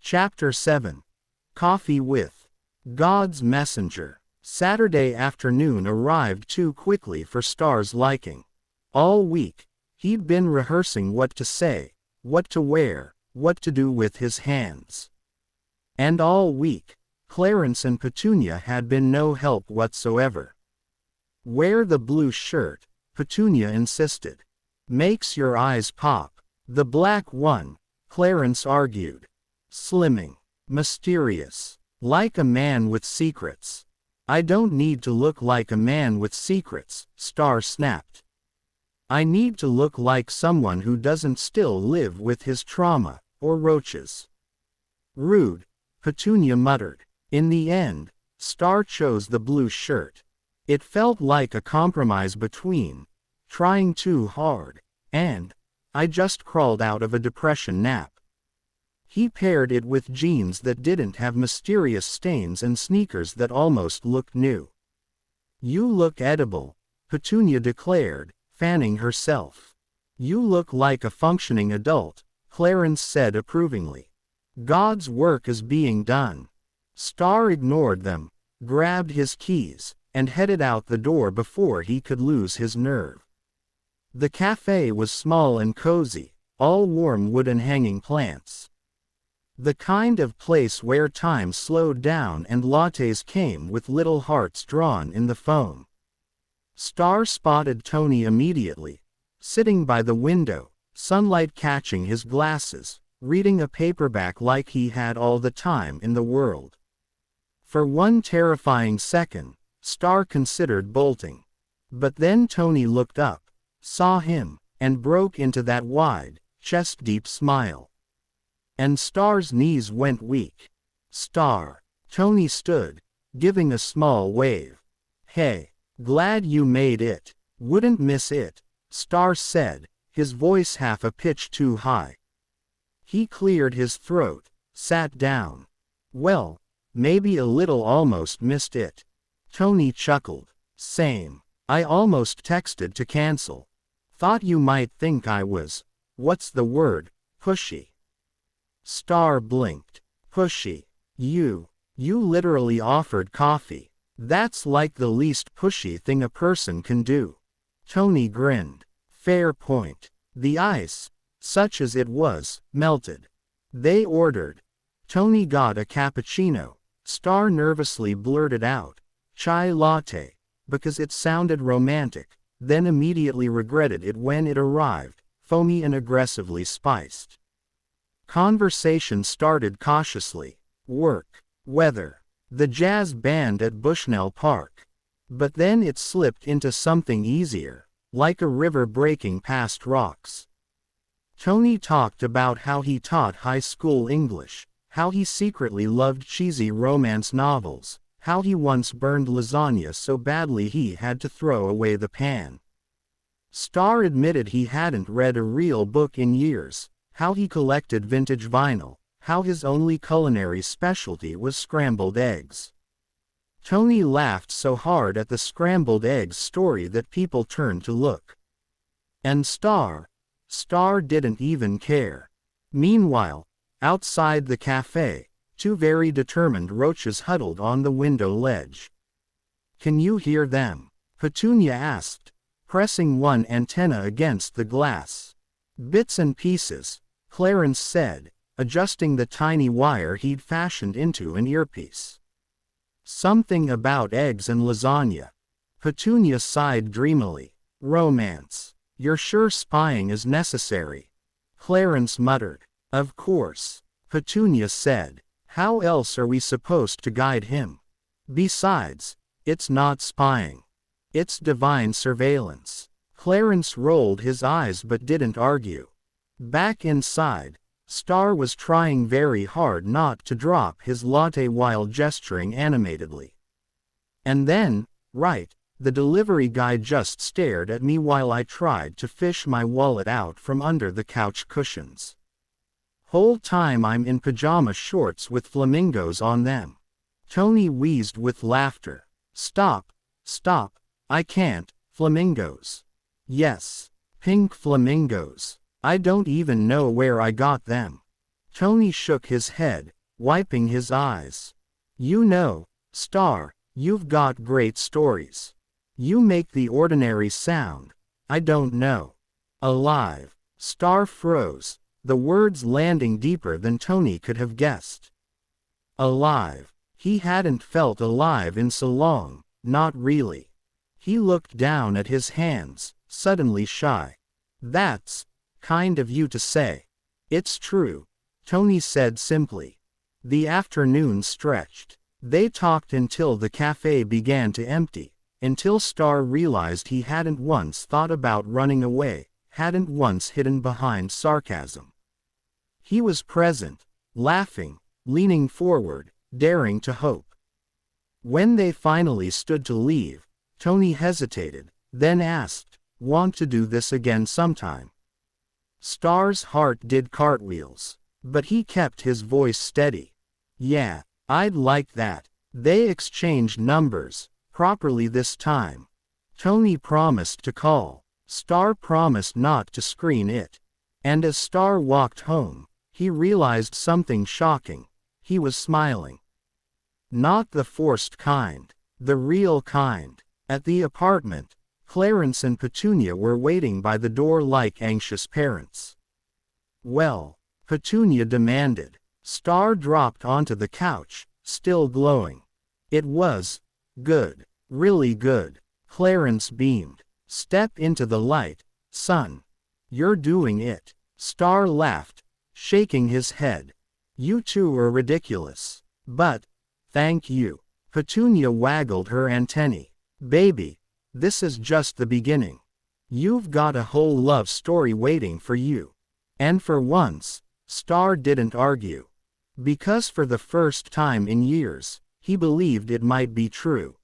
Chapter 7. Coffee with God's Messenger. Saturday afternoon arrived too quickly for Starr's liking. All week, he'd been rehearsing what to say, what to wear, what to do with his hands. And all week, Clarence and Petunia had been no help whatsoever. "Wear the blue shirt," Petunia insisted. "Makes your eyes pop." "The black one," Clarence argued. "Slimming. Mysterious. Like a man with secrets." "I don't need to look like a man with secrets," Starr snapped. "I need to look like someone who doesn't still live with his trauma, or roaches." "Rude," Petunia muttered. In the end, Starr chose the blue shirt. It felt like a compromise between trying too hard and I just crawled out of a depression nap. He paired it with jeans that didn't have mysterious stains and sneakers that almost looked new. "You look edible," Petunia declared, fanning herself. "You look like a functioning adult," Clarence said approvingly. "God's work is being done." Starr ignored them, grabbed his keys, and headed out the door before he could lose his nerve. The cafe was small and cozy, all warm wood and hanging plants. The kind of place where time slowed down and lattes came with little hearts drawn in the foam. Starr spotted Tony immediately, sitting by the window, sunlight catching his glasses, reading a paperback like he had all the time in the world. For one terrifying second, Starr considered bolting. But then Tony looked up, saw him, and broke into that wide, chest-deep smile. And Starr's knees went weak. "Starr." Tony stood, giving a small wave. "Hey, glad you made it. Wouldn't miss it," Starr said, his voice half a pitch too high. He cleared his throat, sat down. "Well, maybe a little almost missed it." Tony chuckled. "Same. I almost texted to cancel. Thought you might think I was, what's the word, pushy." Starr blinked. "Pushy? You literally offered coffee. That's like the least pushy thing a person can do." Tony grinned. "Fair point." The ice, such as it was, melted. They ordered. Tony got a cappuccino. Starr nervously blurted out, "Chai latte," because it sounded romantic, then immediately regretted it when it arrived, foamy and aggressively spiced. Conversation started cautiously. Work, weather, the jazz band at Bushnell Park. But then it slipped into something easier, like a river breaking past rocks. Tony talked about how he taught high school English, how he secretly loved cheesy romance novels, how he once burned lasagna so badly he had to throw away the pan. Starr admitted he hadn't read a real book in years, how he collected vintage vinyl, how his only culinary specialty was scrambled eggs. Tony laughed so hard at the scrambled eggs story that people turned to look. And Starr didn't even care. Meanwhile, outside the cafe, two very determined roaches huddled on the window ledge. "Can you hear them?" Petunia asked, pressing one antenna against the glass. "Bits and pieces," Clarence said, adjusting the tiny wire he'd fashioned into an earpiece. "Something about eggs and lasagna." Petunia sighed dreamily. "Romance. You're sure spying is necessary?" Clarence muttered. "Of course," Petunia said. "How else are we supposed to guide him? Besides, it's not spying. It's divine surveillance." Clarence rolled his eyes but didn't argue. Back inside, Starr was trying very hard not to drop his latte while gesturing animatedly. "And then, right, the delivery guy just stared at me while I tried to fish my wallet out from under the couch cushions. Whole time I'm in pajama shorts with flamingos on them." Tony wheezed with laughter. Stop, I can't, flamingos." "Yes, pink flamingos. I don't even know where I got them." Tony shook his head, wiping his eyes. You know, Starr, you've got great stories. You make the ordinary sound, I don't know, alive. Starr froze, the words landing deeper than Tony could have guessed. Alive. He hadn't felt alive in so long, not really. He looked down at his hands, suddenly shy. That's kind of you to say. It's true, Tony said simply. The afternoon stretched. They talked until the cafe began to empty, until Starr realized he hadn't once thought about running away, hadn't once hidden behind sarcasm. He was present, laughing, leaning forward, daring to hope. When they finally stood to leave, Tony hesitated, then asked, "Want to do this again sometime?" Starr's heart did cartwheels, but he kept his voice steady. "Yeah, I'd like that." They exchanged numbers, properly this time. Tony promised to call. Starr promised not to screen it. And as Starr walked home, he realized something shocking. He was smiling. Not the forced kind, the real kind. At the apartment, Clarence and Petunia were waiting by the door like anxious parents. "Well?" Petunia demanded. Starr dropped onto the couch, still glowing. "It was good, really good." Clarence beamed. "Step into the light, son. You're doing it." Starr laughed, shaking his head. "You two are ridiculous. But, thank you." Petunia waggled her antennae. "Baby, this is just the beginning. You've got a whole love story waiting for you." And for once, Starr didn't argue. Because for the first time in years, he believed it might be true.